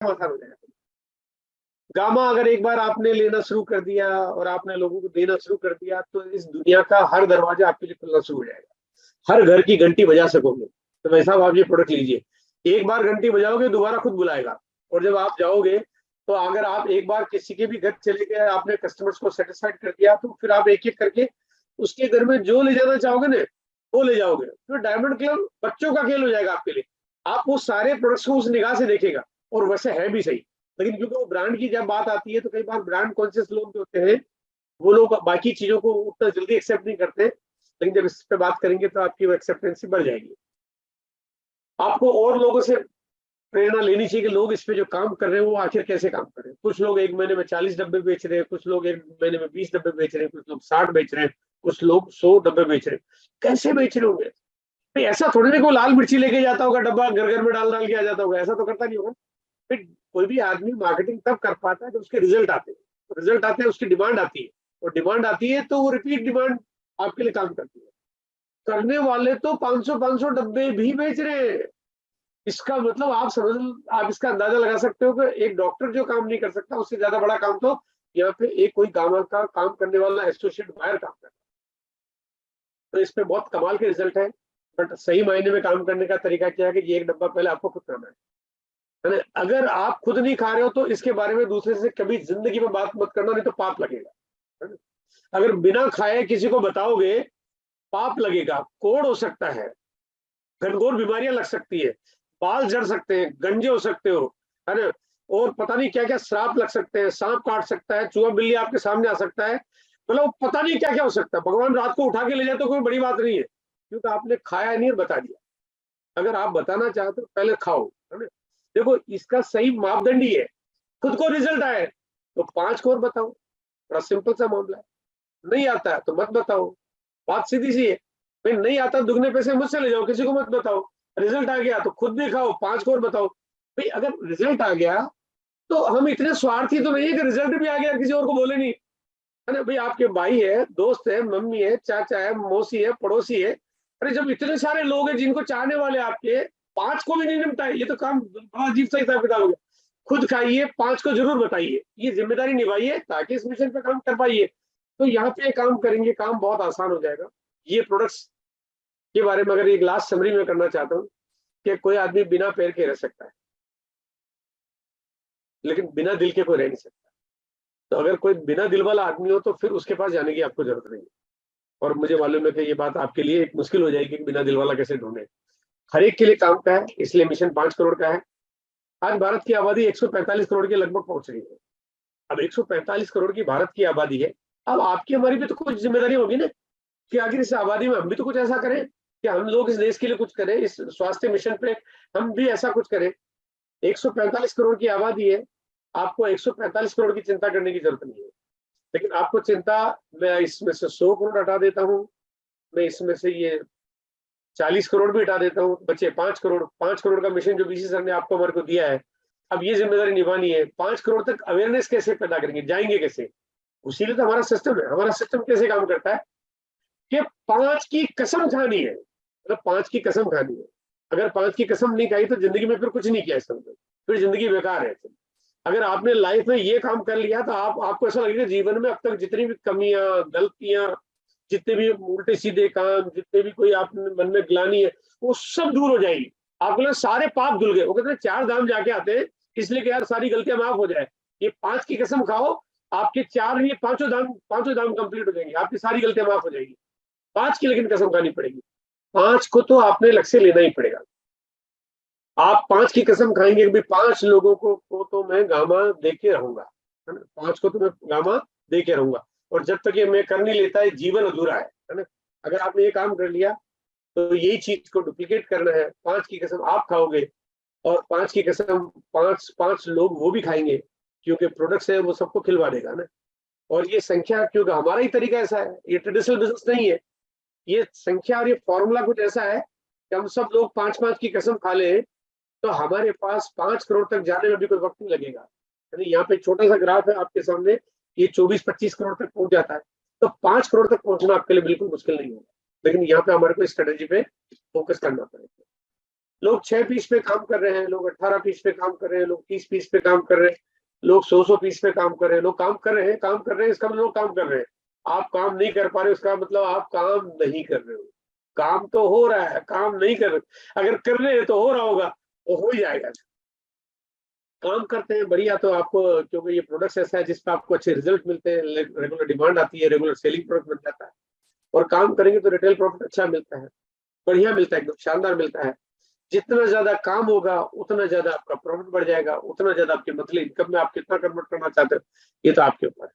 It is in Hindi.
आसान हो जाएगा। गामा अगर एक बार आपने लेना शुरू कर दिया और आपने लोगों को देना शुरू कर दिया, तो इस दुनिया का हर दरवाजा आपके लिए खुलना शुरू हो जाएगा, हर घर की घंटी बजा सकोगे। तो वैसा आप ये प्रोडक्ट लीजिए, एक बार घंटी बजाओगे दोबारा खुद बुलाएगा। और जब आप जाओगे, तो अगर आप एक बार किसी के भी घर चले गए, आपने कस्टमर्स को सेटिस्फाइड कर दिया, तो फिर आप एक एक करके उसके घर में जो ले जाना चाहोगे ना, वो ले जाओगे। फिर डायमंड क्लब बच्चों का खेल हो जाएगा आपके लिए। आप वो सारे प्रोडक्ट्स को उस निगाह से देखेगा, और वैसे है भी सही। लेकिन क्योंकि वो ब्रांड की जब बात आती है, तो कई बार ब्रांड कॉन्शियस लोग जो होते हैं, वो लोग बाकी चीजों को उतना जल्दी एक्सेप्ट नहीं करते। लेकिन जब इस पे बात करेंगे, तो आपकी वो एक्सेप्टेंसी बढ़ जाएगी। आपको और लोगों से प्रेरणा लेनी चाहिए कि लोग इस पे जो काम कर रहे हैं, वो आखिर कैसे काम कर रहे हैं। कुछ लोग एक महीने में 40 डब्बे बेच रहे हैं, कुछ लोग एक महीने में 20 डब्बे बेच रहे हैं, कुछ लोग 60 बेच रहे हैं, कुछ लोग 100 डब्बे बेच रहे हैं। कैसे बेच रहे होंगे? भाई ऐसा थोड़ी ना कोई लाल मिर्ची लेके जाता होगा, डब्बा घर घर में डाल डाल के आ जाता होगा, ऐसा तो करता नहीं होगा। फिर कोई भी आदमी मार्केटिंग तब कर पाता है जब उसके रिजल्ट आते हैं। रिजल्ट आते हैं, उसकी डिमांड आती है, और डिमांड आती है तो वो रिपीट डिमांड आपके लिए काम करती है। करने वाले तो 500 डब्बे भी बेच रहे हैं। इसका मतलब आप समझ, आप इसका अंदाजा लगा सकते हो कि एक डॉक्टर जो काम नहीं कर सकता, उससे ज्यादा बड़ा काम तो यहाँ पे एक कोई काम का काम करने वाला एसोसिएट बाहर काम कर रहा है। तो इस पे बहुत कमाल के रिजल्ट है। बट सही मायने में काम करने का तरीका क्या है कि ये एक डब्बा पहले आपको खुद करना है ना। अगर आप खुद नहीं खा रहे हो, तो इसके बारे में दूसरे से कभी जिंदगी में बात मत करना, नहीं तो पाप लगेगा, है ना। अगर बिना खाए किसी को बताओगे, पाप लगेगा, कोड़ हो सकता है, घनघोर बीमारियां लग सकती है, बाल झड़ सकते हैं, गंजे हो सकते हो, है ना। और पता नहीं क्या क्या श्राप लग सकते हैं, सांप काट सकता है, चूहा बिल्ली आपके सामने आ सकता है, मतलब पता नहीं क्या क्या हो सकता है। भगवान रात को उठा के ले जाए तो कोई बड़ी बात नहीं है, क्योंकि आपने खाया नहीं और बता दिया। अगर आप बताना चाहते हो, पहले खाओ, है ना। देखो, इसका सही मापदंड ही है, खुद को रिजल्ट आए तो 5 को और बताओ, बड़ा सिंपल सा मामला है। नहीं आता है तो मत बताओ, बात सीधी सी है। भाई नहीं आता, दुगने पैसे मुझसे ले जाओ, किसी को मत बताओ। रिजल्ट आ गया तो खुद भी खाओ, 5 को और बताओ। भाई अगर रिजल्ट आ गया, तो हम इतने स्वार्थी तो नहीं है कि रिजल्ट भी आ गया किसी और को बोले नहीं, है ना। भाई आपके भाई है, दोस्त है, मम्मी है, चाचा है, मौसी है, पड़ोसी है। अरे जब इतने सारे लोग हैं जिनको चाहने वाले आपके, 5 को भी नहीं निपटाए, ये तो काम बड़ा अजीब सा हिसाब किताब हो गया। खुद खाइए, 5 को जरूर बताइए, ये जिम्मेदारी निभाइए ताकि इस मिशन पे काम कर पाइए। तो यहाँ पे काम करेंगे, काम बहुत आसान हो जाएगा। ये प्रोडक्ट्स के बारे में अगर एक लास्ट समरी में करना चाहता हूँ, कि कोई आदमी बिना पैर के रह सकता है, लेकिन बिना दिल के कोई रह नहीं सकता। तो अगर कोई बिना दिल वाला आदमी हो, तो फिर उसके पास जाने की आपको जरूरत नहीं है। और मुझे मालूम है कि ये बात आपके लिए एक मुश्किल हो जाएगी कि बिना दिल वाला कैसे ढूंढे। हर एक के लिए काम का है, इसलिए मिशन 5 करोड़ का है। आज भारत की आबादी 145 करोड़ के लगभग पहुंच रही है। अब 145 करोड़ की भारत की आबादी है। अब आपकी हमारी भी तो कुछ जिम्मेदारी होगी ना, कि आखिर इस आबादी में हम भी तो कुछ ऐसा करें कि हम लोग इस देश के लिए कुछ करें, इस स्वास्थ्य मिशन पे हम भी ऐसा कुछ करें। 145 करोड़ की आबादी है, आपको 145 करोड़ की चिंता करने की जरूरत नहीं है। लेकिन आपको चिंता, मैं इसमें से 100 करोड़ हटा देता हूँ, मैं इसमें से ये 40 करोड़ भी हटा देता हूँ, बचे 5 करोड़। 5 करोड़ का मिशन जो बीसी सर ने आपको हमारे को दिया है, अब ये जिम्मेदारी निभानी है। 5 करोड़ तक अवेयरनेस कैसे पैदा करेंगे, जाएंगे कैसे? उसी लिए तो हमारा सिस्टम है। हमारा सिस्टम कैसे काम करता है कि 5 की कसम खानी है, मतलब 5 की कसम खानी है। अगर 5 की कसम नहीं खाई, तो जिंदगी में फिर कुछ नहीं किया, समझो फिर जिंदगी बेकार है। अगर आपने लाइफ में ये काम कर लिया, तो आपको ऐसा लगेगा जीवन में अब तक जितनी भी कमियां, गलतियां, जितने भी उल्टे सीधे काम, जितने भी कोई आप मन में ग्लानी है, वो सब दूर हो जाएगी। आपको लगे सारे पाप धुल गए। वो कहते हैं 4 धाम जाके आते हैं, इसलिए कि यार सारी गलतियां माफ हो जाए। ये 5 की कसम खाओ, आपके 4 ये पांचों धाम कंप्लीट हो जाएंगे, आपकी सारी गलतियां माफ हो जाएगी। 5 की लेकिन कसम खानी पड़ेगी। 5 को तो आपने लक्ष्य लेना ही पड़ेगा। आप 5 की कसम खाएंगे कि भाई 5 लोगों को तो मैं गामा दे के रहूंगा, है ना। 5 को तो मैं गामा दे के रहूंगा। और जब तक ये मैं कर नहीं लेता है, जीवन अधूरा है ना। अगर आपने ये काम कर लिया, तो यही चीज को डुप्लीकेट करना है। 5 की कसम आप खाओगे, और 5 की कसम 5 लोग वो भी खाएंगे, क्योंकि प्रोडक्ट्स है वो सबको खिलवा देगा ना। और ये संख्या, क्योंकि हमारा ही तरीका ऐसा है, ये ट्रेडिशनल बिजनेस नहीं है। ये संख्या और ये फॉर्मूला कुछ ऐसा है कि हम सब लोग 5-5 की कसम खा ले, तो हमारे पास 5 करोड़ तक जाने में भी कोई वक्त नहीं लगेगा। यानी यहाँ पे छोटा सा ग्राफ है आपके सामने, ये 24-25 करोड़ तक पहुंच जाता है। तो 5 करोड़ तक पहुंचना आपके लिए बिल्कुल मुश्किल नहीं होगा। लेकिन यहाँ पे हमारे को स्ट्रेटेजी पे फोकस करना पड़ेगा। लोग 6 पीस पे काम कर रहे हैं, लोग 18 पीस पे काम कर रहे हैं, लोग 30 पीस पे काम कर रहे हैं, लोग 100 पीस पे काम कर रहे हैं। लोग काम कर रहे हैं, काम कर रहे हैं, इसका मतलब लोग काम कर रहे हैं। आप काम नहीं कर पा रहे, उसका मतलब आप काम नहीं कर रहे हो। काम तो हो रहा है, काम नहीं कर रहे। अगर कर रहे हैं तो हो रहा होगा, वो हो ही जाएगा। काम करते हैं बढ़िया, तो आपको, क्योंकि ये प्रोडक्ट्स ऐसा है जिसपे आपको अच्छे रिजल्ट मिलते हैं, रेगुलर डिमांड आती है, रेगुलर सेलिंग प्रोडक्ट बन जाता है। और काम करेंगे तो रिटेल प्रॉफिट अच्छा मिलता है, बढ़िया मिलता है, एकदम शानदार मिलता है। जितना ज्यादा काम होगा उतना ज्यादा आपका प्रॉफिट बढ़ जाएगा, उतना ज्यादा आपकी मंथली इनकम में आप कितना कन्वर्ट करना चाहते हो, ये तो आपके ऊपर है।